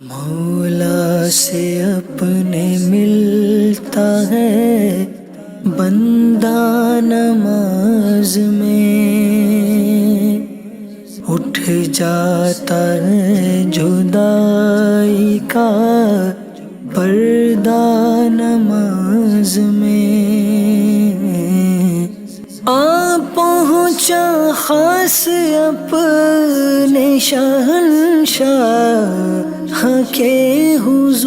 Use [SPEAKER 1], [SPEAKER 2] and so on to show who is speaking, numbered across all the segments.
[SPEAKER 1] مولا سے اپنے ملتا ہے بندہ نماز میں، اٹھ جاتا ہے جدائی کا پردہ نماز میں، پہنچا خاص اپنے شہنشاہ کے حضور،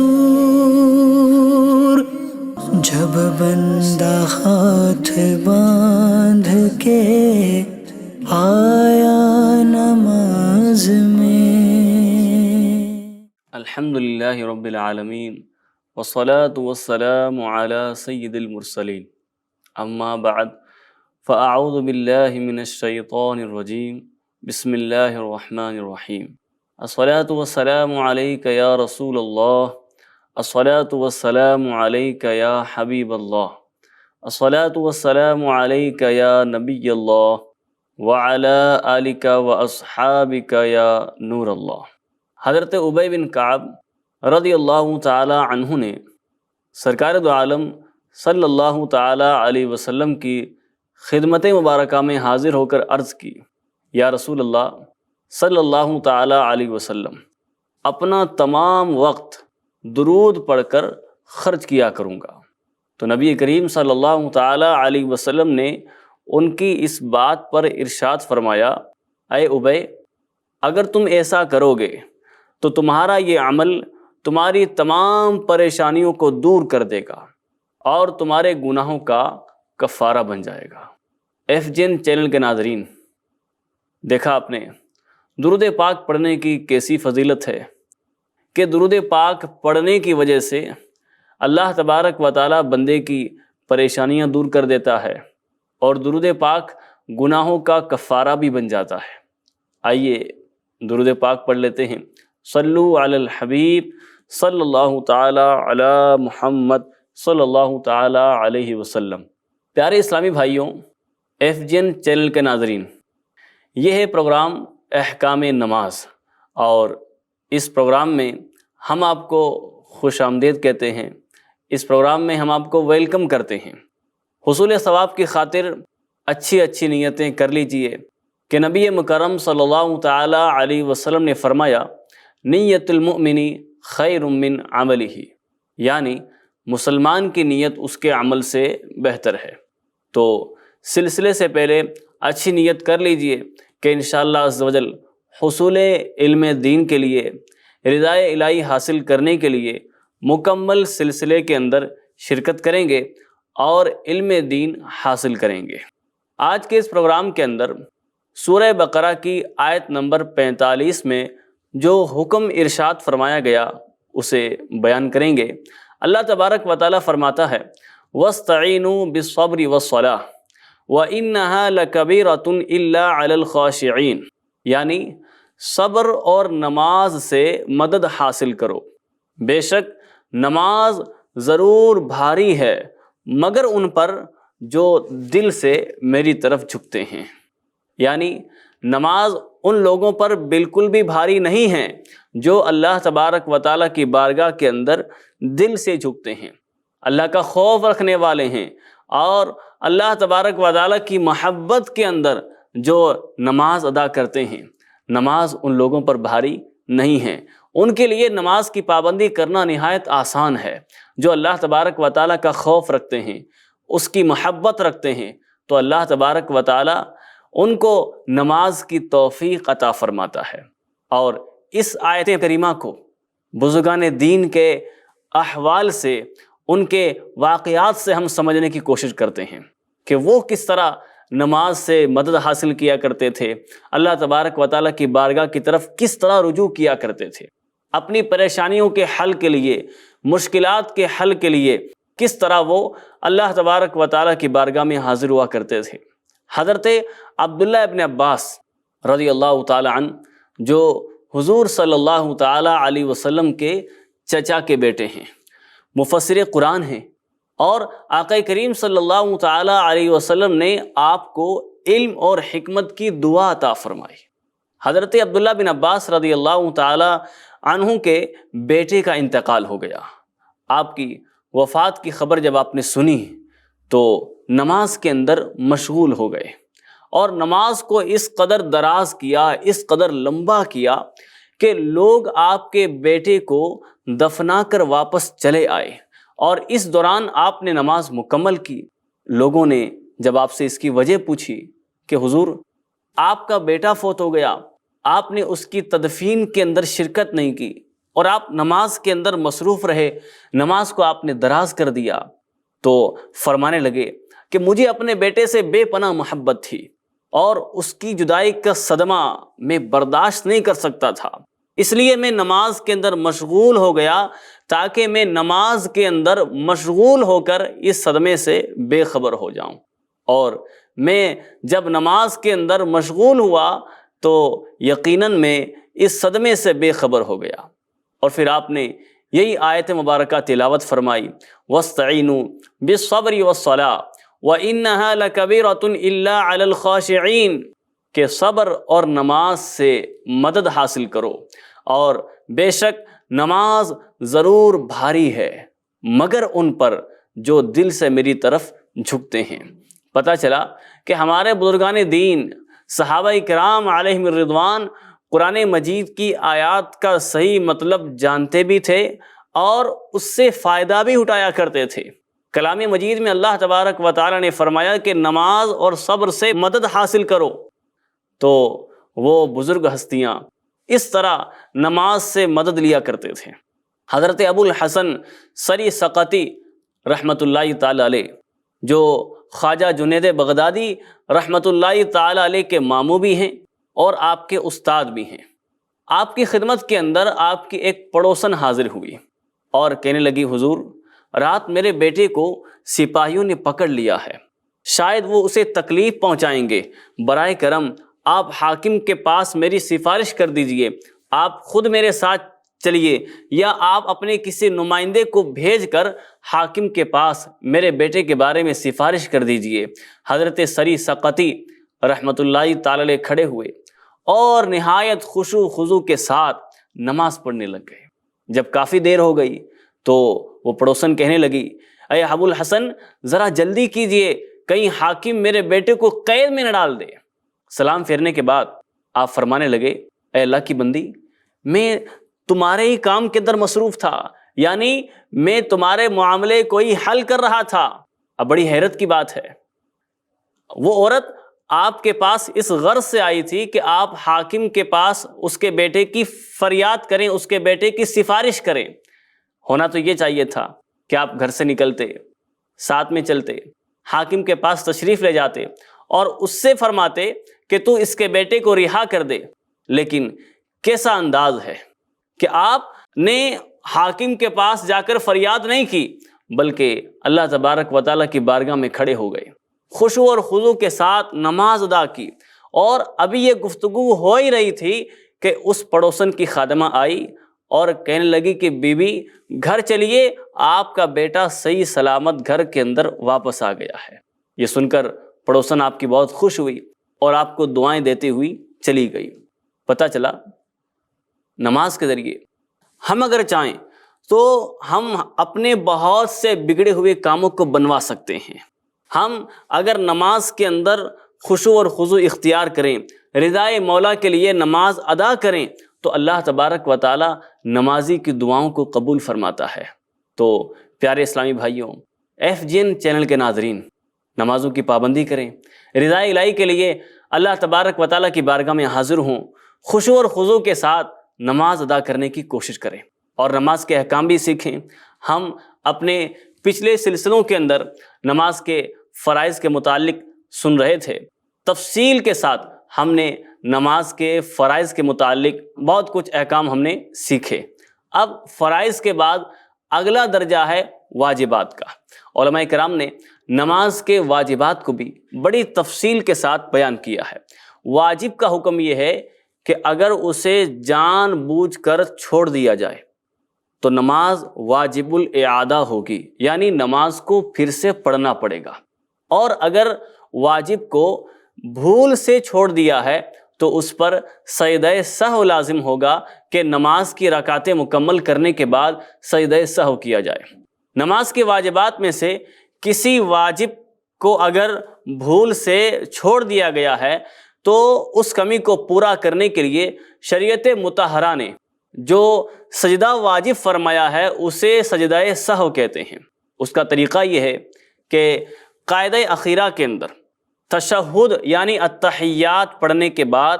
[SPEAKER 1] جب بندہ ہاتھ باندھ کے آیا نماز میں۔
[SPEAKER 2] الحمدللہ رب العالمین والصلاة والسلام علی سید المرسلین، اما بعد فاعوذ باللہ من الشیطان الرجیم، بسم اللہ الرحمن الرحیم۔ الصلاة والسلام علیک یا رسول اللہ، الصلاة والسلام علیک یا حبیب اللہ، الصلاة والسلام علیک یا نبی اللہ، وعلی آلک واصحابک یا نور اللہ۔ حضرت ابی بن کعب رضی اللہ تعالی عنہ نے سرکار دو عالم صلی اللہ تعالی علیہ وسلم کی خدمت مبارکہ میں حاضر ہو کر عرض کی، یا رسول اللہ صلی اللہ تعالی علیہ وسلم، اپنا تمام وقت درود پڑھ کر خرچ کیا کروں گا۔ تو نبی کریم صلی اللہ تعالی علیہ وسلم نے ان کی اس بات پر ارشاد فرمایا، اے ابی، اگر تم ایسا کرو گے تو تمہارا یہ عمل تمہاری تمام پریشانیوں کو دور کر دے گا اور تمہارے گناہوں کا کفارہ بن جائے گا۔ ایف جین چینل کے ناظرین، دیکھا آپ نے درود پاک پڑھنے کی کیسی فضیلت ہے کہ درود پاک پڑھنے کی وجہ سے اللہ تبارک و تعالی بندے کی پریشانیاں دور کر دیتا ہے اور درود پاک گناہوں کا کفارہ بھی بن جاتا ہے۔ آئیے درود پاک پڑھ لیتے ہیں۔ صلو علی الحبیب صلی اللہ تعالی علی محمد صلی اللہ تعالی علیہ وسلم۔ پیارے اسلامی بھائیوں، ایف جین چینل کے ناظرین، یہ ہے پروگرام احکام نماز، اور اس پروگرام میں ہم آپ کو خوش آمدید کہتے ہیں، اس پروگرام میں ہم آپ کو ویلکم کرتے ہیں۔ حصول ثواب کی خاطر اچھی نیتیں کر لیجئے کہ نبی مکرم صلی اللہ تعالی علیہ وسلم نے فرمایا، نیت المؤمن خیر من عملہ، یعنی مسلمان کی نیت اس کے عمل سے بہتر ہے۔ تو سلسلے سے پہلے اچھی نیت کر لیجئے کہ انشاءاللہ عز و جل حصول علم دین کے لیے، رضائے الہی حاصل کرنے کے لیے مکمل سلسلے کے اندر شرکت کریں گے اور علم دین حاصل کریں گے۔ آج کے اس پروگرام کے اندر سورہ بقرہ کی آیت نمبر 45 میں جو حکم ارشاد فرمایا گیا اسے بیان کریں گے۔ اللہ تبارک و تعالیٰ فرماتا ہے، وَاسْتَعِینُوا بِالصَّبْرِ وَالصَّلَاةِ وَإِنَّهَا لَكَبِیرَةٌ إِلَّا عَلَى الْخَاشِعِینَ، یعنی صبر اور نماز سے مدد حاصل کرو، بے شک نماز ضرور بھاری ہے مگر ان پر جو دل سے میری طرف جھکتے ہیں، یعنی نماز ان لوگوں پر بالکل بھی بھاری نہیں ہے جو اللہ تبارک و تعالیٰ کی بارگاہ کے اندر دل سے جھکتے ہیں، اللہ کا خوف رکھنے والے ہیں اور اللہ تبارک و تعالیٰ کی محبت کے اندر جو نماز ادا کرتے ہیں۔ نماز ان لوگوں پر بھاری نہیں ہے، ان کے لیے نماز کی پابندی کرنا نہایت آسان ہے۔ جو اللہ تبارک و تعالیٰ کا خوف رکھتے ہیں، اس کی محبت رکھتے ہیں، تو اللہ تبارک و تعالیٰ ان کو نماز کی توفیق عطا فرماتا ہے۔ اور اس آیت کریمہ کو بزرگان دین کے احوال سے، ان کے واقعات سے ہم سمجھنے کی کوشش کرتے ہیں کہ وہ کس طرح نماز سے مدد حاصل کیا کرتے تھے، اللہ تبارک و تعالیٰ کی بارگاہ کی طرف کس طرح رجوع کیا کرتے تھے، اپنی پریشانیوں کے حل کے لیے، مشکلات کے حل کے لیے کس طرح وہ اللہ تبارک و تعالیٰ کی بارگاہ میں حاضر ہوا کرتے تھے۔ حضرت عبداللہ ابن عباس رضی اللہ تعالی عنہ، جو حضور صلی اللہ تعالی علیہ وسلم کے چچا کے بیٹے ہیں، مفسر قرآن ہیں، اور آقا کریم صلی اللہ تعالی علیہ وسلم نے آپ کو علم اور حکمت کی دعا عطا فرمائی۔ حضرت عبداللہ بن عباس رضی اللہ تعالی عنہ کے بیٹے کا انتقال ہو گیا۔ آپ کی وفات کی خبر جب آپ نے سنی تو نماز کے اندر مشغول ہو گئے، اور نماز کو اس قدر دراز کیا، اس قدر لمبا کیا کہ لوگ آپ کے بیٹے کو دفنا کر واپس چلے آئے، اور اس دوران آپ نے نماز مکمل کی۔ لوگوں نے جب آپ سے اس کی وجہ پوچھی کہ حضور آپ کا بیٹا فوت ہو گیا، آپ نے اس کی تدفین کے اندر شرکت نہیں کی، اور آپ نماز کے اندر مصروف رہے، نماز کو آپ نے دراز کر دیا، تو فرمانے لگے کہ مجھے اپنے بیٹے سے بے پناہ محبت تھی، اور اس کی جدائی کا صدمہ میں برداشت نہیں کر سکتا تھا، اس لیے میں نماز کے اندر مشغول ہو گیا تاکہ میں نماز کے اندر مشغول ہو کر اس صدمے سے بے خبر ہو جاؤں۔ اور میں جب نماز کے اندر مشغول ہوا تو یقیناً میں اس صدمے سے بے خبر ہو گیا۔ اور پھر آپ نے یہی آیت مبارکہ تلاوت فرمائی، وَاسْتَعِینُوا بِالصَّبْرِ وَالصَّلَاةِ وَإِنَّهَا لَكَبِيرَةٌ إِلَّا عَلَى الْخَاشِعِينَ، کہ صبر اور نماز سے مدد حاصل کرو، اور بے شک نماز ضرور بھاری ہے مگر ان پر جو دل سے میری طرف جھکتے ہیں۔ پتہ چلا کہ ہمارے بزرگان دین صحابہ کرام علیہم الرضوان قرآن مجید کی آیات کا صحیح مطلب جانتے بھی تھے اور اس سے فائدہ بھی اٹھایا کرتے تھے۔ کلام مجید میں اللہ تبارک و تعالی نے فرمایا کہ نماز اور صبر سے مدد حاصل کرو، تو وہ بزرگ ہستیاں اس طرح نماز سے مدد لیا کرتے تھے۔ حضرت ابو الحسن سری سقطی رحمۃ اللہ تعالی علیہ، جو خواجہ جنید بغدادی رحمۃ اللہ تعالی علیہ کے ماموں بھی ہیں اور آپ کے استاد بھی ہیں، آپ کی خدمت کے اندر آپ کی ایک پڑوسن حاضر ہوئی اور کہنے لگی، حضور رات میرے بیٹے کو سپاہیوں نے پکڑ لیا ہے، شاید وہ اسے تکلیف پہنچائیں گے، برائے کرم آپ حاکم کے پاس میری سفارش کر دیجئے، آپ خود میرے ساتھ چلیے یا آپ اپنے کسی نمائندے کو بھیج کر حاکم کے پاس میرے بیٹے کے بارے میں سفارش کر دیجئے۔ حضرت سری سقطی رحمۃ اللہ تعالی علیہ کھڑے ہوئے اور نہایت خشوع و خضوع کے ساتھ نماز پڑھنے لگ گئے۔ جب کافی دیر ہو گئی تو وہ پڑوسن کہنے لگی، اے ابو الحسن ذرا جلدی کیجئے، کہیں حاکم میرے بیٹے کو قید میں نہ ڈال دے۔ سلام پھیرنے کے بعد آپ فرمانے لگے، اے اللہ کی بندی، میں تمہارے ہی کام کے اندر مصروف تھا، یعنی میں تمہارے معاملے کو ہی حل کر رہا تھا۔ اب بڑی حیرت کی بات ہے، وہ عورت آپ کے پاس اس غرض سے آئی تھی کہ آپ حاکم کے پاس اس کے بیٹے کی فریاد کریں، اس کے بیٹے کی سفارش کریں۔ ہونا تو یہ چاہیے تھا کہ آپ گھر سے نکلتے، ساتھ میں چلتے، حاکم کے پاس تشریف لے جاتے اور اس سے فرماتے کہ تو اس کے بیٹے کو رہا کر دے، لیکن کیسا انداز ہے کہ آپ نے حاکم کے پاس جا کر فریاد نہیں کی بلکہ اللہ تبارک و تعالیٰ کی بارگاہ میں کھڑے ہو گئے، خشوع اور خضوع کے ساتھ نماز ادا کی۔ اور ابھی یہ گفتگو ہو ہی رہی تھی کہ اس پڑوسن کی خادمہ آئی اور کہنے لگی کہ بی بی گھر چلیے، آپ کا بیٹا صحیح سلامت گھر کے اندر واپس آ گیا ہے۔ یہ سن کر پڑوسن آپ کی بہت خوش ہوئی اور آپ کو دعائیں دیتے ہوئی چلی گئی۔ پتہ چلا نماز کے ذریعے ہم اگر چاہیں تو ہم اپنے بہت سے بگڑے ہوئے کاموں کو بنوا سکتے ہیں۔ ہم اگر نماز کے اندر خشوع اور خضوع اختیار کریں، رضائے مولا کے لیے نماز ادا کریں، تو اللہ تبارک و تعالی نمازی کی دعاؤں کو قبول فرماتا ہے۔ تو پیارے اسلامی بھائیوں، FGN چینل کے ناظرین، نمازوں کی پابندی کریں، رضائے الہی کے لیے اللہ تبارک و تعالیٰ کی بارگاہ میں حاضر ہوں، خشوع اور خضوع کے ساتھ نماز ادا کرنے کی کوشش کریں اور نماز کے احکام بھی سیکھیں۔ ہم اپنے پچھلے سلسلوں کے اندر نماز کے فرائض کے متعلق سن رہے تھے، تفصیل کے ساتھ ہم نے نماز کے فرائض کے متعلق بہت کچھ احکام ہم نے سیکھے۔ اب فرائض کے بعد اگلا درجہ ہے واجبات کا۔ علماء کرام نے نماز کے واجبات کو بھی بڑی تفصیل کے ساتھ بیان کیا ہے۔ واجب کا حکم یہ ہے کہ اگر اسے جان بوجھ کر چھوڑ دیا جائے تو نماز واجب الاعادہ ہوگی، یعنی نماز کو پھر سے پڑھنا پڑے گا، اور اگر واجب کو بھول سے چھوڑ دیا ہے تو اس پر سجدہ سہو لازم ہوگا کہ نماز کی رکعتیں مکمل کرنے کے بعد سجدہ سہو کیا جائے۔ نماز کے واجبات میں سے کسی واجب کو اگر بھول سے چھوڑ دیا گیا ہے تو اس کمی کو پورا کرنے کے لیے شریعت مطہرہ نے جو سجدہ واجب فرمایا ہے اسے سجدہ سہو کہتے ہیں۔ اس کا طریقہ یہ ہے کہ قاعدہ اخیرہ کے اندر تشہد یعنی التحیات پڑھنے کے بعد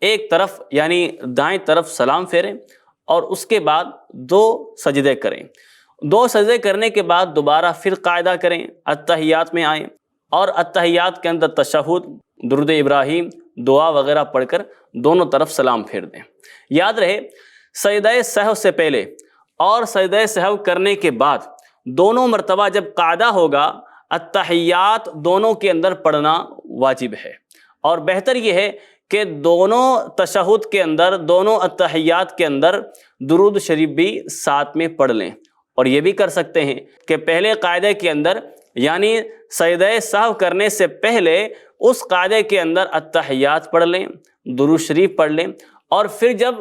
[SPEAKER 2] ایک طرف یعنی دائیں طرف سلام پھیریں اور اس کے بعد 2 سجدے کریں۔ 2 سجدے کرنے کے بعد دوبارہ پھر قاعدہ کریں، التحیات میں آئیں اور التحیات کے اندر تشہد، درود ابراہیم، دعا وغیرہ پڑھ کر دونوں طرف سلام پھیر دیں۔ یاد رہے سجدہ سہو سے پہلے اور سجدہ سہو کرنے کے بعد دونوں مرتبہ جب قاعدہ ہوگا التحیات دونوں کے اندر پڑھنا واجب ہے، اور بہتر یہ ہے کہ دونوں تشہد کے اندر، دونوں التحیات کے اندر درود شریف بھی ساتھ میں پڑھ لیں۔ اور یہ بھی کر سکتے ہیں کہ پہلے قاعدے کے اندر یعنی سجدہ سہو کرنے سے پہلے اس قاعدے کے اندر التحیات پڑھ لیں، درود شریف پڑھ لیں، اور پھر جب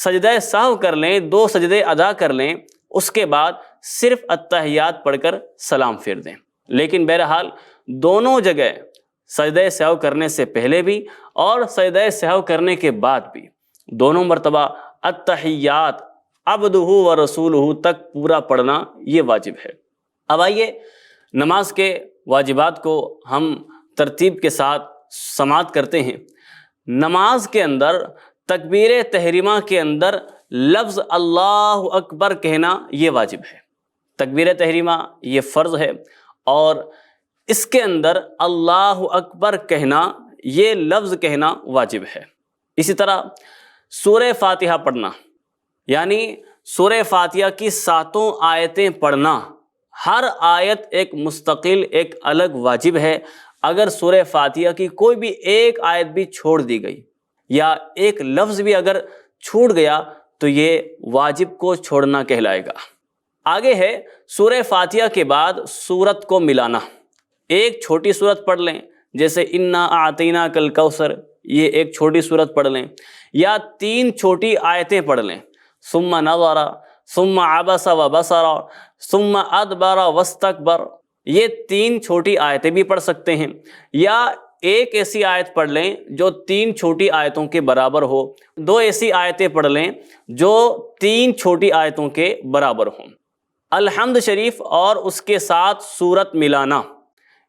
[SPEAKER 2] سجدہ سہو کر لیں، 2 سجدے ادا کر لیں، اس کے بعد صرف التحیات پڑھ کر سلام پھیر دیں۔ لیکن بہرحال دونوں جگہ سجدہ سہو کرنے سے پہلے بھی اور سجدہ سہو کرنے کے بعد بھی دونوں مرتبہ التحیات عبدہ و رسولہ تک پورا پڑھنا یہ واجب ہے۔ اب آئیے نماز کے واجبات کو ہم ترتیب کے ساتھ سماعت کرتے ہیں۔ نماز کے اندر تکبیر تحریمہ کے اندر لفظ اللہ اکبر کہنا یہ واجب ہے۔ تکبیر تحریمہ یہ فرض ہے اور اس کے اندر اللہ اکبر کہنا یہ لفظ کہنا واجب ہے۔ اسی طرح سورہ فاتحہ پڑھنا یعنی سورہ فاتحہ کی 7 آیتیں پڑھنا، ہر آیت ایک مستقل ایک الگ واجب ہے۔ اگر سورہ فاتحہ کی کوئی بھی ایک آیت بھی چھوڑ دی گئی یا ایک لفظ بھی اگر چھوٹ گیا تو یہ واجب کو چھوڑنا کہلائے گا۔ آگے ہے سورہ فاتحہ کے بعد سورت کو ملانا۔ ایک چھوٹی سورت پڑھ لیں جیسے انا اعطیناک الکوثر، یہ ایک چھوٹی سورت پڑھ لیں، یا 3 چھوٹی آیتیں پڑھ لیں، ثم نظر ثم عبس وبصر ثم ادبر واستکبر، یہ 3 چھوٹی آیتیں بھی پڑھ سکتے ہیں، یا ایک ایسی آیت پڑھ لیں جو 3 چھوٹی آیتوں کے برابر ہو، 2 ایسی آیتیں پڑھ لیں جو 3 چھوٹی آیتوں کے برابر ہوں۔ الحمد شریف اور اس کے ساتھ سورت ملانا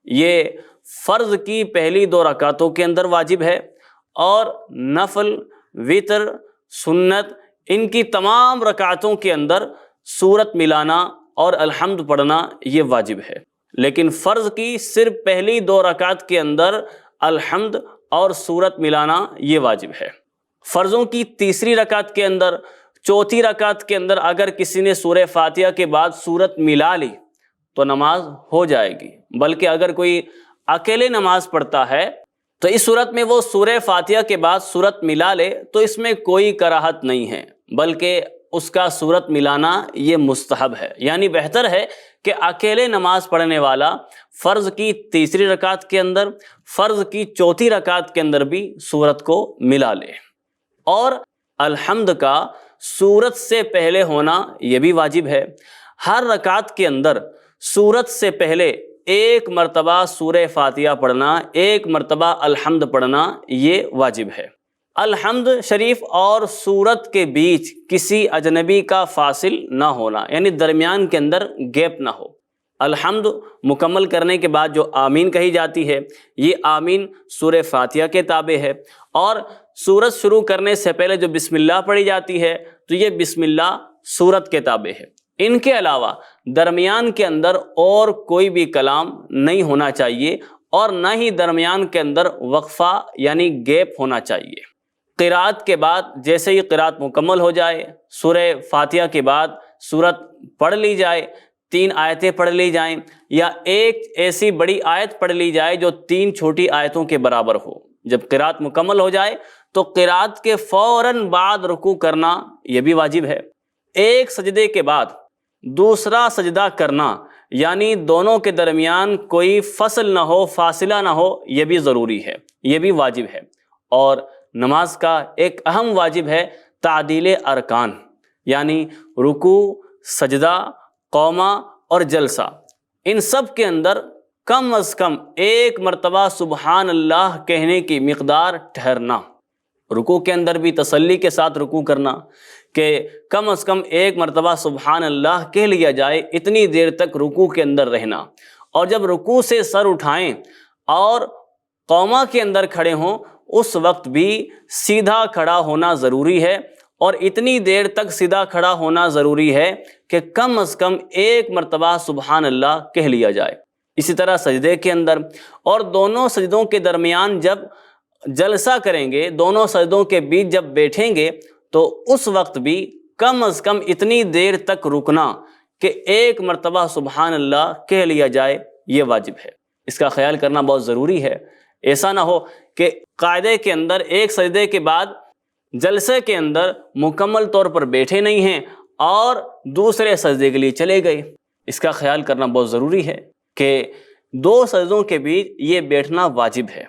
[SPEAKER 2] یہ فرض کی پہلی 2 رکعتوں کے اندر واجب ہے، اور نفل، وتر، سنت ان کی تمام رکعتوں کے اندر سورت ملانا اور الحمد پڑھنا یہ واجب ہے۔ لیکن فرض کی صرف پہلی 2 رکعت کے اندر الحمد اور سورت ملانا یہ واجب ہے۔ فرضوں کی تیسری رکعت کے اندر، چوتھی رکعت کے اندر اگر کسی نے سورہ فاتحہ کے بعد سورت ملا لی تو نماز ہو جائے گی، بلکہ اگر کوئی اکیلے نماز پڑھتا ہے تو اس صورت میں وہ سورہ فاتحہ کے بعد سورت ملا لے تو اس میں کوئی کراہت نہیں ہے، بلکہ اس کا سورت ملانا یہ مستحب ہے۔ یعنی بہتر ہے کہ اکیلے نماز پڑھنے والا فرض کی تیسری رکعت کے اندر، فرض کی چوتھی رکعت کے اندر بھی سورت کو ملا لے۔ اور الحمد کا سورت سے پہلے ہونا یہ بھی واجب ہے۔ ہر رکعت کے اندر سورت سے پہلے 1 مرتبہ سورہ فاتحہ پڑھنا، 1 مرتبہ الحمد پڑھنا یہ واجب ہے۔ الحمد شریف اور سورت کے بیچ کسی اجنبی کا فاصل نہ ہونا، یعنی درمیان کے اندر گیپ نہ ہو۔ الحمد مکمل کرنے کے بعد جو آمین کہی جاتی ہے یہ آمین سورہ فاتحہ کے تابع ہے، اور سورت شروع کرنے سے پہلے جو بسم اللہ پڑھی جاتی ہے تو یہ بسم اللہ سورت کے تابع ہے۔ ان کے علاوہ درمیان کے اندر اور کوئی بھی کلام نہیں ہونا چاہیے، اور نہ ہی درمیان کے اندر وقفہ یعنی گیپ ہونا چاہیے۔ قرات کے بعد جیسے ہی قرات مکمل ہو جائے، سورہ فاتحہ کے بعد سورت پڑھ لی جائے، 3 آیتیں پڑھ لی جائیں، یا ایک ایسی بڑی آیت پڑھ لی جائے جو 3 چھوٹی آیتوں کے برابر ہو۔ جب قرات مکمل ہو جائے تو قرات کے فوراً بعد رکوع کرنا یہ بھی واجب ہے۔ ایک سجدے کے بعد دوسرا سجدہ کرنا، یعنی دونوں کے درمیان کوئی فصل نہ ہو، فاصلہ نہ ہو، یہ بھی ضروری ہے، یہ بھی واجب ہے۔ اور نماز کا ایک اہم واجب ہے تعدیل ارکان، یعنی رکوع، سجدہ، قومہ اور جلسہ، ان سب کے اندر کم از کم ایک مرتبہ سبحان اللہ کہنے کی مقدار ٹھہرنا، رکوع کے اندر بھی تسلی کے ساتھ رکوع کرنا کہ کم از کم ایک مرتبہ سبحان اللہ کہہ لیا جائے، اتنی دیر تک رکوع کے اندر رہنا، اور جب رکوع سے سر اٹھائیں اور قومہ کے اندر کھڑے ہوں اس وقت بھی سیدھا کھڑا ہونا ضروری ہے، اور اتنی دیر تک سیدھا کھڑا ہونا ضروری ہے کہ کم از کم ایک مرتبہ سبحان اللہ کہہ لیا جائے۔ اسی طرح سجدے کے اندر اور دونوں سجدوں کے درمیان جب جلسہ کریں گے، دونوں سجدوں کے بیچ جب بیٹھیں گے تو اس وقت بھی کم از کم اتنی دیر تک رکنا کہ ایک مرتبہ سبحان اللہ کہہ لیا جائے، یہ واجب ہے۔ اس کا خیال کرنا بہت ضروری ہے، ایسا نہ ہو کہ قاعدے کے اندر ایک سجدے کے بعد جلسے کے اندر مکمل طور پر بیٹھے نہیں ہیں اور دوسرے سجدے کے لیے چلے گئے۔ اس کا خیال کرنا بہت ضروری ہے کہ دو سجدوں کے بیچ یہ بیٹھنا واجب ہے،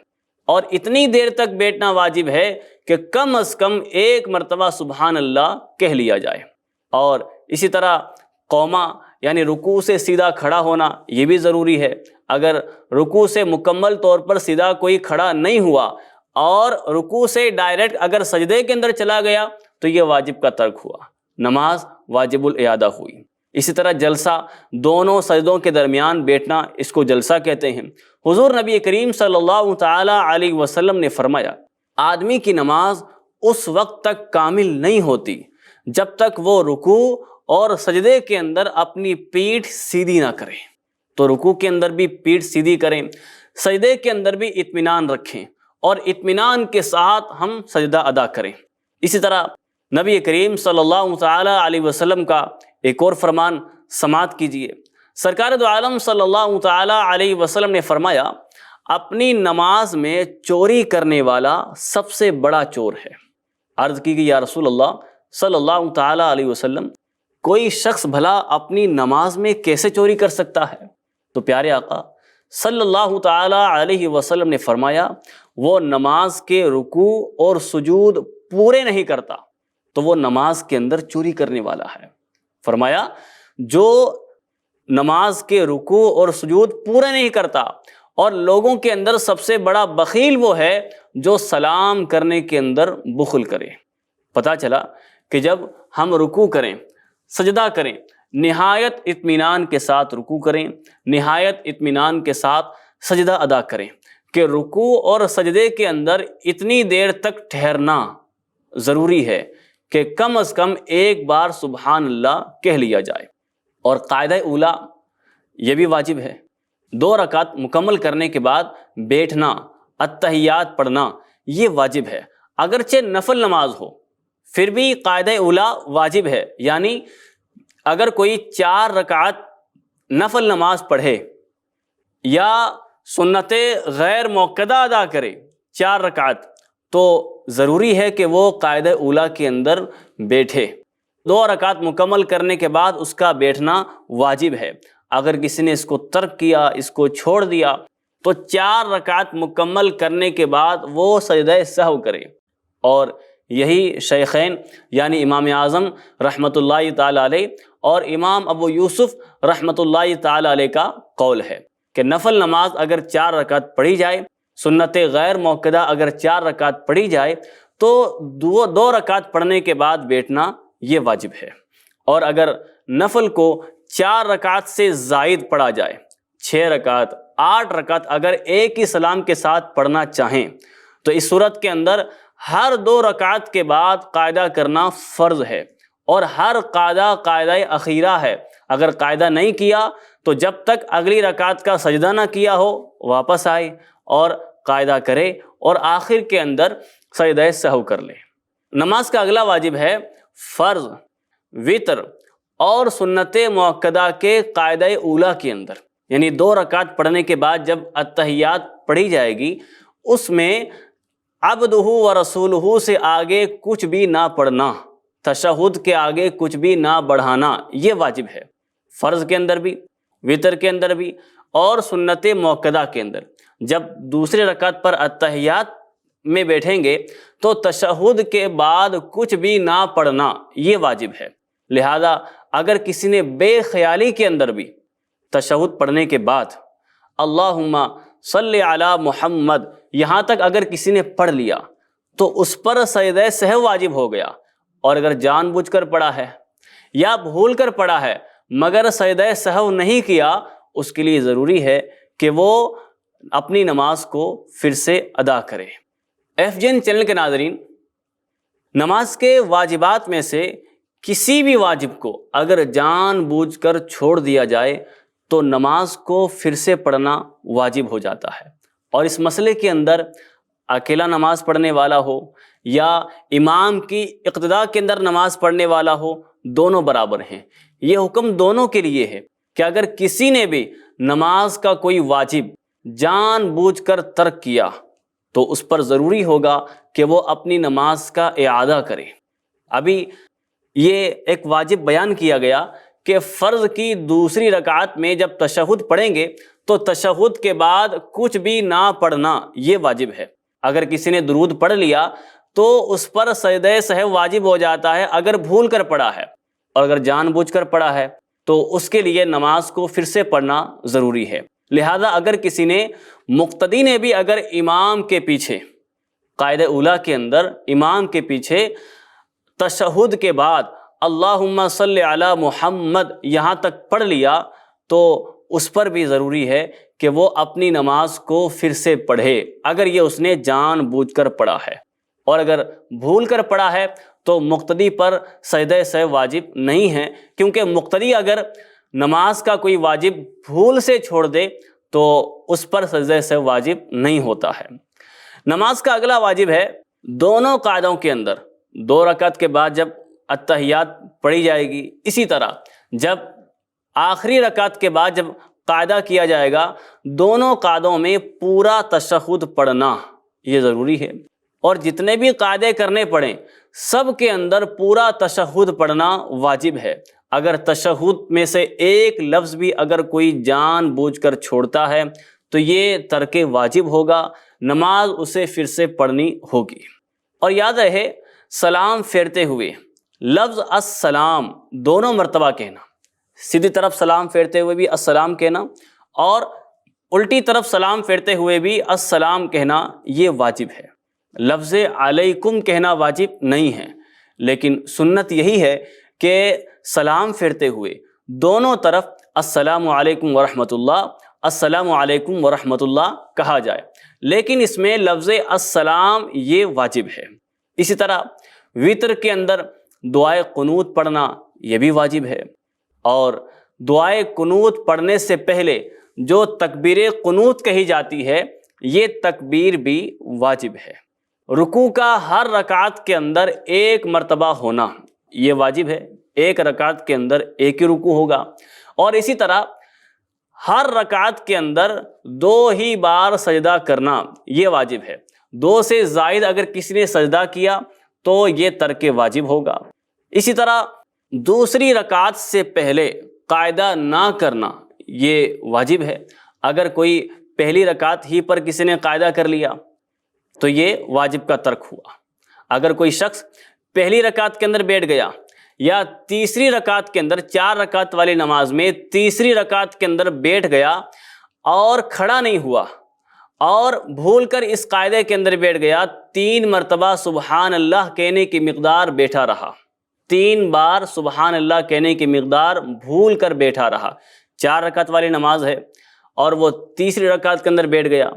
[SPEAKER 2] اور اتنی دیر تک بیٹھنا واجب ہے کہ کم از کم ایک مرتبہ سبحان اللہ کہہ لیا جائے۔ اور اسی طرح قومہ یعنی رکوع سے سیدھا کھڑا ہونا یہ بھی ضروری ہے۔ اگر رکوع سے مکمل طور پر سیدھا کوئی کھڑا نہیں ہوا اور رکوع سے ڈائریکٹ اگر سجدے کے اندر چلا گیا تو یہ واجب کا ترک ہوا، نماز واجب الاعادہ ہوئی۔ اسی طرح جلسہ، دونوں سجدوں کے درمیان بیٹھنا، اس کو جلسہ کہتے ہیں۔ حضور نبی کریم صلی اللہ تعالی علیہ وسلم نے فرمایا، آدمی کی نماز اس وقت تک کامل نہیں ہوتی جب تک وہ رکوع اور سجدے کے اندر اپنی پیٹھ سیدھی نہ کرے۔ تو رکوع کے اندر بھی پیٹھ سیدھی کریں، سجدے کے اندر بھی اطمینان رکھیں اور اطمینان کے ساتھ ہم سجدہ ادا کریں۔ اسی طرح نبی کریم صلی اللہ تعالی علیہ وسلم کا ایک اور فرمان سماعت کیجیے۔ سرکار دو عالم صلی اللہ تعالی علیہ وسلم نے فرمایا، اپنی نماز میں چوری کرنے والا سب سے بڑا چور ہے۔ عرض کی کہ یا رسول اللہ صلی اللہ تعالی علیہ وسلم، کوئی شخص بھلا اپنی نماز میں کیسے چوری کر سکتا ہے؟ تو پیارے آقا صلی اللہ تعالی علیہ وسلم نے فرمایا، وہ نماز کے رکوع اور سجود پورے نہیں کرتا تو وہ نماز کے اندر چوری کرنے والا ہے۔ فرمایا جو نماز کے رکوع اور سجود پورے نہیں کرتا، اور لوگوں کے اندر سب سے بڑا بخیل وہ ہے جو سلام کرنے کے اندر بخل کرے۔ پتہ چلا کہ جب ہم رکوع کریں، سجدہ کریں، نہایت اطمینان کے ساتھ رکوع کریں، نہایت اطمینان کے ساتھ سجدہ ادا کریں، کہ رکوع اور سجدے کے اندر اتنی دیر تک ٹھہرنا ضروری ہے کہ کم از کم ایک بار سبحان اللہ کہہ لیا جائے۔ اور قاعدہ اولا یہ بھی واجب ہے، 2 رکعت مکمل کرنے کے بعد بیٹھنا، التحیات پڑھنا، یہ واجب ہے۔ اگرچہ نفل نماز ہو پھر بھی قاعدہ اولا واجب ہے، یعنی اگر کوئی 4 رکعت نفل نماز پڑھے یا سنت غیر موقدہ ادا کرے 4 رکعت، تو ضروری ہے کہ وہ قاعدہ اولا کے اندر بیٹھے۔ 2 رکعت مکمل کرنے کے بعد اس کا بیٹھنا واجب ہے۔ اگر کسی نے اس کو ترک کیا، اس کو چھوڑ دیا، تو 4 رکعت مکمل کرنے کے بعد وہ سجدہ سہو کرے۔ اور یہی شیخین یعنی امام اعظم رحمۃ اللہ تعالی علیہ اور امام ابو یوسف رحمۃ اللہ تعالی علیہ کا قول ہے کہ نفل نماز اگر 4 رکعت پڑھی جائے، سنت غیر موقدہ اگر 4 رکعت پڑھی جائے، تو 2 رکعت پڑھنے کے بعد بیٹھنا یہ واجب ہے۔ اور اگر نفل کو 4 رکعت سے زائد پڑھا جائے، 6 رکعت، 8 رکعت اگر ایک ہی سلام کے ساتھ پڑھنا چاہیں، تو اس صورت کے اندر ہر 2 رکعت کے بعد قاعدہ کرنا فرض ہے، اور ہر قاعدہ قاعدہ اخیرہ ہے۔ اگر قاعدہ نہیں کیا تو جب تک اگلی رکعت کا سجدہ نہ کیا ہو واپس آئے اور قاعدہ کرے، اور آخر کے اندر سجدہ سہو کر لے۔ نماز کا اگلا واجب ہے فرض، وتر اور سنت موقدہ کے قاعدہ اولا کے اندر، یعنی 2 رکعت پڑھنے کے بعد جب التحیات پڑھی جائے گی، اس میں عبدہ و رسولہ سے آگے کچھ بھی نہ پڑھنا، تشہد کے آگے کچھ بھی نہ بڑھانا، یہ واجب ہے۔ فرض کے اندر بھی، وتر کے اندر بھی، اور سنت موقدہ کے اندر جب دوسرے رکعت پر التحیات میں بیٹھیں گے تو تشہد کے بعد کچھ بھی نہ پڑھنا یہ واجب ہے۔ لہذا اگر کسی نے بے خیالی کے اندر بھی تشہد پڑھنے کے بعد اللہم صلی علی محمد یہاں تک اگر کسی نے پڑھ لیا تو اس پر سجدہ سہو واجب ہو گیا، اور اگر جان بوجھ کر پڑھا ہے یا بھول کر پڑھا ہے مگر سجدہ سہو نہیں کیا، اس کے لیے ضروری ہے کہ وہ اپنی نماز کو پھر سے ادا کرے۔ ایف جین چینل کے ناظرین، نماز کے واجبات میں سے کسی بھی واجب کو اگر جان بوجھ کر چھوڑ دیا جائے تو نماز کو پھر سے پڑھنا واجب ہو جاتا ہے، اور اس مسئلے کے اندر اکیلا نماز پڑھنے والا ہو یا امام کی اقتداء کے اندر نماز پڑھنے والا ہو، دونوں برابر ہیں۔ یہ حکم دونوں کے لیے ہے کہ اگر کسی نے بھی نماز کا کوئی واجب جان بوجھ کر ترک کیا تو اس پر ضروری ہوگا کہ وہ اپنی نماز کا اعادہ کرے۔ ابھی یہ ایک واجب بیان کیا گیا کہ فرض کی دوسری رکعت میں جب تشہد پڑھیں گے تو تشہد کے بعد کچھ بھی نہ پڑھنا یہ واجب ہے۔ اگر کسی نے درود پڑھ لیا تو اس پر سجدہ سہو واجب ہو جاتا ہے اگر بھول کر پڑھا ہے، اور اگر جان بوجھ کر پڑھا ہے تو اس کے لیے نماز کو پھر سے پڑھنا ضروری ہے۔ لہذا اگر کسی نے مقتدی نے بھی اگر امام کے پیچھے قاعدہ اولیٰ کے اندر امام کے پیچھے تشہد کے بعد اللہم صلی علی محمد یہاں تک پڑھ لیا تو اس پر بھی ضروری ہے کہ وہ اپنی نماز کو پھر سے پڑھے اگر یہ اس نے جان بوجھ کر پڑھا ہے، اور اگر بھول کر پڑھا ہے تو مقتدی پر سجدہ سہو واجب نہیں ہے، کیونکہ مقتدی اگر نماز کا کوئی واجب بھول سے چھوڑ دے تو اس پر سجدہ سہو واجب نہیں ہوتا ہے۔ نماز کا اگلا واجب ہے دونوں قاعدوں کے اندر 2 رکعت کے بعد جب التحیات پڑھی جائے گی، اسی طرح جب آخری رکعت کے بعد جب قاعدہ کیا جائے گا، دونوں قاعدوں میں پورا تشہد پڑھنا یہ ضروری ہے، اور جتنے بھی قاعدے کرنے پڑیں سب کے اندر پورا تشہد پڑھنا واجب ہے۔ اگر تشہد میں سے ایک لفظ بھی اگر کوئی جان بوجھ کر چھوڑتا ہے تو یہ ترک واجب ہوگا، نماز اسے پھر سے پڑھنی ہوگی۔ اور یاد رہے سلام پھیرتے ہوئے لفظ السلام دونوں مرتبہ کہنا، سیدھی طرف سلام پھیرتے ہوئے بھی السلام کہنا اور الٹی طرف سلام پھیرتے ہوئے بھی السلام کہنا یہ واجب ہے۔ لفظ علیکم کہنا واجب نہیں ہے، لیکن سنت یہی ہے کہ سلام پھیرتے ہوئے دونوں طرف السلام علیکم ورحمۃ اللہ، السلام علیکم ورحمۃ اللہ کہا جائے، لیکن اس میں لفظ السلام یہ واجب ہے۔ اسی طرح وتر کے اندر دعائے قنوت پڑھنا یہ بھی واجب ہے، اور دعائے قنوت پڑھنے سے پہلے جو تکبیر قنوت کہی جاتی ہے یہ تکبیر بھی واجب ہے۔ رکوع کا ہر رکعت کے اندر 1 مرتبہ ہونا یہ واجب ہے، 1 رکعت کے اندر 1 ہی رکوع ہوگا، اور اسی طرح ہر رکعت کے اندر 2 ہی بار سجدہ کرنا یہ واجب ہے۔ 2 سے زائد اگر کسی نے سجدہ کیا تو یہ ترک واجب ہوگا۔ اسی طرح دوسری رکعت سے پہلے قاعدہ نہ کرنا یہ واجب ہے۔ اگر کوئی پہلی رکعت ہی پر کسی نے قاعدہ کر لیا تو یہ واجب کا ترک ہوا۔ اگر کوئی شخص پہلی رکعت کے اندر بیٹھ گیا یا تیسری رکعت کے اندر 4 رکعت والی نماز میں تیسری رکعت کے اندر بیٹھ گیا اور کھڑا نہیں ہوا اور بھول کر اس قاعدے کے اندر بیٹھ گیا، 3 مرتبہ سبحان اللہ کہنے کی مقدار بیٹھا رہا، 3 بار سبحان اللہ کہنے کی مقدار بھول کر بیٹھا رہا، 4 رکعت والی نماز ہے اور وہ تیسری رکعت کے اندر بیٹھ گیا،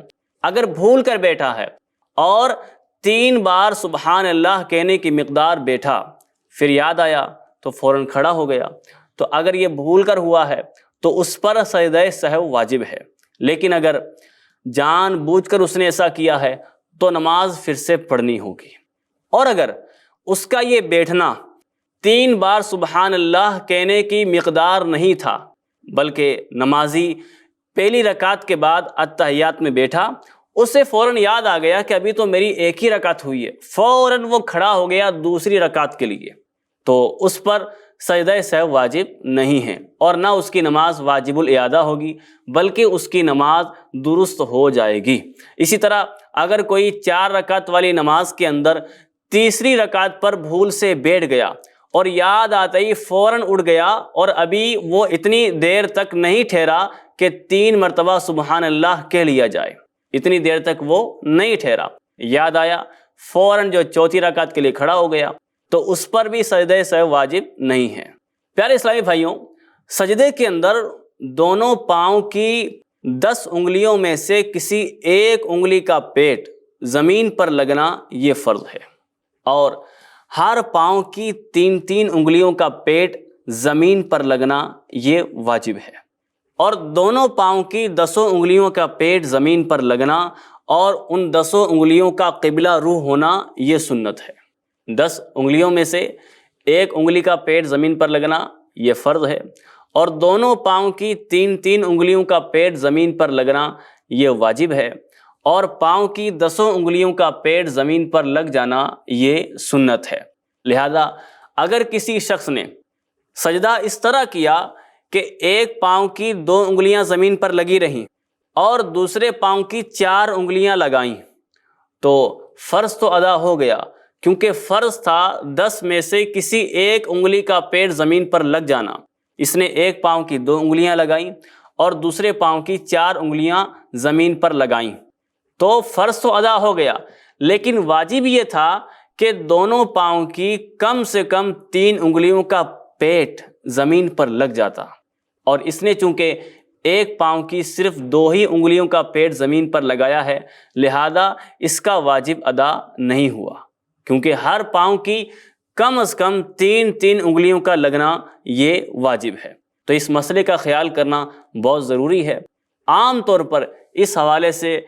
[SPEAKER 2] اگر بھول کر بیٹھا ہے اور 3 بار سبحان اللہ کہنے کی مقدار بیٹھا، پھر یاد آیا تو فوراً کھڑا ہو گیا، تو اگر یہ بھول کر ہوا ہے تو اس پر سجدہ سہو واجب ہے، لیکن اگر جان بوجھ کر اس نے ایسا کیا ہے تو نماز پھر سے پڑھنی ہوگی۔ اور اگر اس کا یہ بیٹھنا 3 بار سبحان اللہ کہنے کی مقدار نہیں تھا بلکہ نمازی پہلی رکعت کے بعد التحیات میں بیٹھا، اسے فوراً یاد آ گیا کہ ابھی تو میری 1 ہی رکعت ہوئی ہے، فوراً وہ کھڑا ہو گیا دوسری رکعت کے لیے، تو اس پر سجدہ سہو واجب نہیں ہے اور نہ اس کی نماز واجب الاعادہ ہوگی بلکہ اس کی نماز درست ہو جائے گی۔ اسی طرح اگر کوئی 4 رکعت والی نماز کے اندر تیسری رکعت پر بھول سے بیٹھ گیا اور یاد آتے ہی فوراً اٹھ گیا اور ابھی وہ اتنی دیر تک نہیں ٹھہرا کہ 3 مرتبہ سبحان اللہ کہہ لیا جائے، اتنی دیر تک وہ نہیں ٹھہرا، یاد آیا فوراً جو چوتھی رکعت کے لیے کھڑا ہو گیا، تو اس پر بھی سجدہ سہو واجب نہیں ہے۔ پیارے اسلامی بھائیوں، سجدے کے اندر دونوں پاؤں کی 10 انگلیوں میں سے کسی ایک انگلی کا پیٹ زمین پر لگنا یہ فرض ہے، اور ہر پاؤں کی 3 انگلیوں کا پیٹ زمین پر لگنا یہ واجب ہے، اور دونوں پاؤں کی 10 انگلیوں کا پیٹ زمین پر لگنا اور ان 10 انگلیوں کا قبلہ روح ہونا یہ سنت ہے۔ 10 انگلیوں میں سے ایک انگلی کا پیٹ زمین پر لگنا یہ فرض ہے، اور دونوں پاؤں کی 3 انگلیوں کا پیٹ زمین پر لگنا یہ واجب ہے، اور پاؤں کی 10 انگلیوں کا پیٹ زمین پر لگ جانا یہ سنت ہے۔ لہذا اگر کسی شخص نے سجدہ اس طرح کیا کہ ایک پاؤں کی 2 انگلیاں زمین پر لگی رہیں اور دوسرے پاؤں کی 4 انگلیاں لگائیں تو فرض تو ادا ہو گیا، کیونکہ فرض تھا 10 میں سے کسی ایک انگلی کا پیٹ زمین پر لگ جانا۔ اس نے ایک پاؤں کی 2 انگلیاں لگائیں اور دوسرے پاؤں کی 4 انگلیاں زمین پر لگائیں تو فرض تو ادا ہو گیا، لیکن واجب یہ تھا کہ دونوں پاؤں کی کم سے کم 3 انگلیوں کا پیٹ زمین پر لگ جاتا، اور اس نے چونکہ ایک پاؤں کی صرف 2 ہی انگلیوں کا پیٹ زمین پر لگایا ہے، لہذا اس کا واجب ادا نہیں ہوا، کیونکہ ہر پاؤں کی کم از کم 3 انگلیوں کا لگنا یہ واجب ہے۔ تو اس مسئلے کا خیال کرنا بہت ضروری ہے۔ عام طور پر اس حوالے سے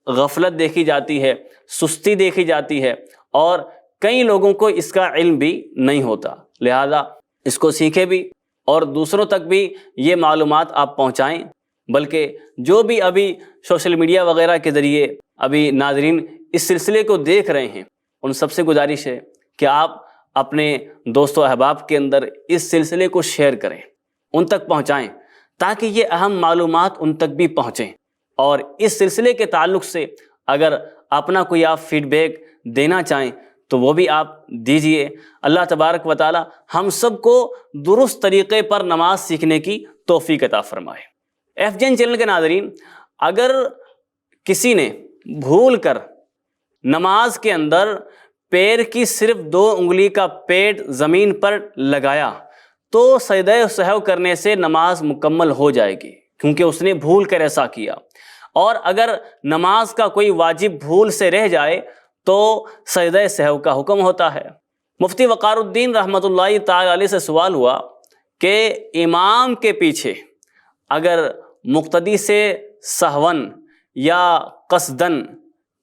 [SPEAKER 2] غفلت دیکھی جاتی ہے، سستی دیکھی جاتی ہے، اور کئی لوگوں کو اس کا علم بھی نہیں ہوتا، لہذا اس کو سیکھے بھی اور دوسروں تک بھی یہ معلومات آپ پہنچائیں۔ بلکہ جو بھی ابھی سوشل میڈیا وغیرہ کے ذریعے ابھی ناظرین اس سلسلے کو دیکھ رہے ہیں، ان سب سے گزارش ہے کہ آپ اپنے دوست و احباب کے اندر اس سلسلے کو شیئر کریں، ان تک پہنچائیں، تاکہ یہ اہم معلومات ان تک بھی پہنچیں۔ اور اس سلسلے کے تعلق سے اگر اپنا کوئی آپ فیڈ بیک دینا چاہیں تو وہ بھی آپ دیجئے۔ اللہ تبارک و تعالی ہم سب کو درست طریقے پر نماز سیکھنے کی توفیق عطا فرمائے۔ ایف جین چینل کے ناظرین، اگر کسی نے بھول کر نماز کے اندر پیر کی صرف 2 انگلی کا پیٹ زمین پر لگایا تو سجدہ سہو کرنے سے نماز مکمل ہو جائے گی، کیونکہ اس نے بھول کر ایسا کیا۔ اور اگر نماز کا کوئی واجب بھول سے رہ جائے تو سجدہ سہو کا حکم ہوتا ہے۔ مفتی وقار الدین رحمۃ اللہ تعالی علیہ سے سوال ہوا کہ امام کے پیچھے اگر مقتدی سے سہون یا قصدن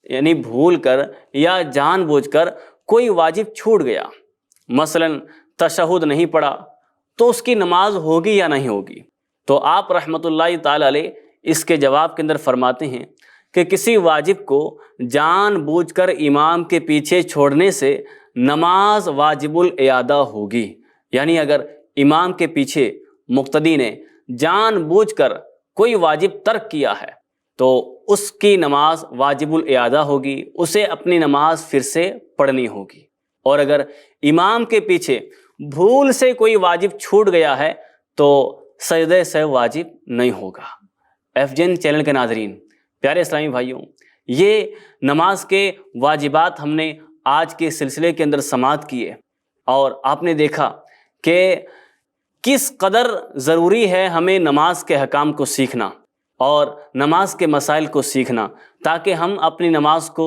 [SPEAKER 2] یعنی بھول کر یا جان بوجھ کر کوئی واجب چھوٹ گیا، مثلا تشہد نہیں پڑھا، تو اس کی نماز ہوگی یا نہیں ہوگی؟ تو آپ رحمۃ اللہ تعالی علیہ اس کے جواب کے اندر فرماتے ہیں کہ کسی واجب کو جان بوجھ کر امام کے پیچھے چھوڑنے سے نماز واجب الاعادہ ہوگی، یعنی اگر امام کے پیچھے مقتدی نے جان بوجھ کر کوئی واجب ترک کیا ہے تو اس کی نماز واجب الاعادہ ہوگی، اسے اپنی نماز پھر سے پڑھنی ہوگی۔ اور اگر امام کے پیچھے بھول سے کوئی واجب چھوٹ گیا ہے تو سجدہ سہو واجب نہیں ہوگا۔ ایف جین چینل کے ناظرین، پیارے اسلامی بھائیوں، یہ نماز کے واجبات ہم نے آج کے سلسلے کے اندر سماعت کیے، اور آپ نے دیکھا کہ کس قدر ضروری ہے ہمیں نماز کے احکام کو سیکھنا اور نماز کے مسائل کو سیکھنا، تاکہ ہم اپنی نماز کو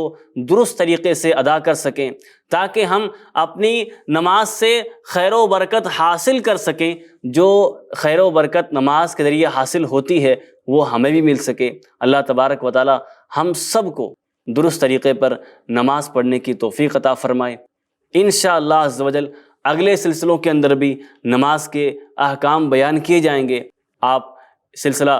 [SPEAKER 2] درست طریقے سے ادا کر سکیں، تاکہ ہم اپنی نماز سے خیر و برکت حاصل کر سکیں۔ جو خیر و برکت نماز کے ذریعے حاصل ہوتی ہے وہ ہمیں بھی مل سکے۔ اللہ تبارک و تعالی ہم سب کو درست طریقے پر نماز پڑھنے کی توفیق عطا فرمائے۔ انشاءاللہ عز و جل اگلے سلسلوں کے اندر بھی نماز کے احکام بیان کیے جائیں گے۔ آپ سلسلہ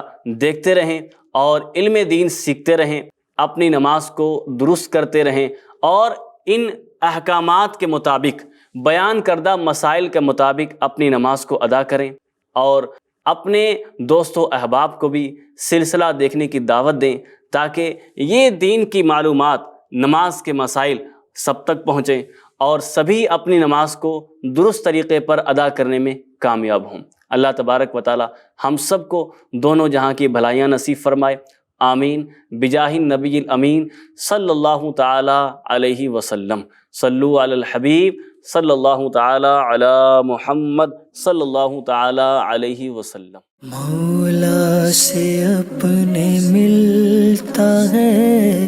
[SPEAKER 2] دیکھتے رہیں اور علم دین سیکھتے رہیں، اپنی نماز کو درست کرتے رہیں، اور ان احکامات کے مطابق بیان کردہ مسائل کے مطابق اپنی نماز کو ادا کریں، اور اپنے دوست و احباب کو بھی سلسلہ دیکھنے کی دعوت دیں، تاکہ یہ دین کی معلومات، نماز کے مسائل سب تک پہنچیں اور سبھی اپنی نماز کو درست طریقے پر ادا کرنے میں کامیاب ہوں۔ اللہ تبارک و تعالی ہم سب کو دونوں جہاں کی بھلائیاں نصیب فرمائے، آمین بجاہ النبی الامین صلی اللہ تعالی علیہ وسلم۔ صلو علی الحبیب صلی اللہ تعالی علی محمد صلی اللہ تعالی علیہ وسلم۔
[SPEAKER 1] مولا سے اپنے ملتا ہے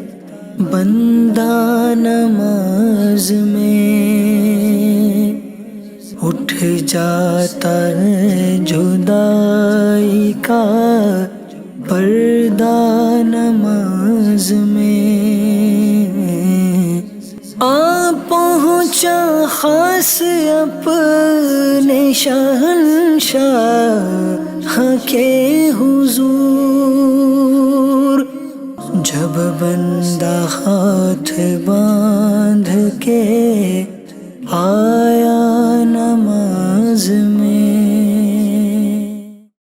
[SPEAKER 1] بندہ نماز میں، اٹھ جاتا ہے جدائی کا پردہ نماز میں، آ پہنچا خاص اپنے شہنشاہ کے حضور، جب بندہ ہاتھ باندھ کے آیا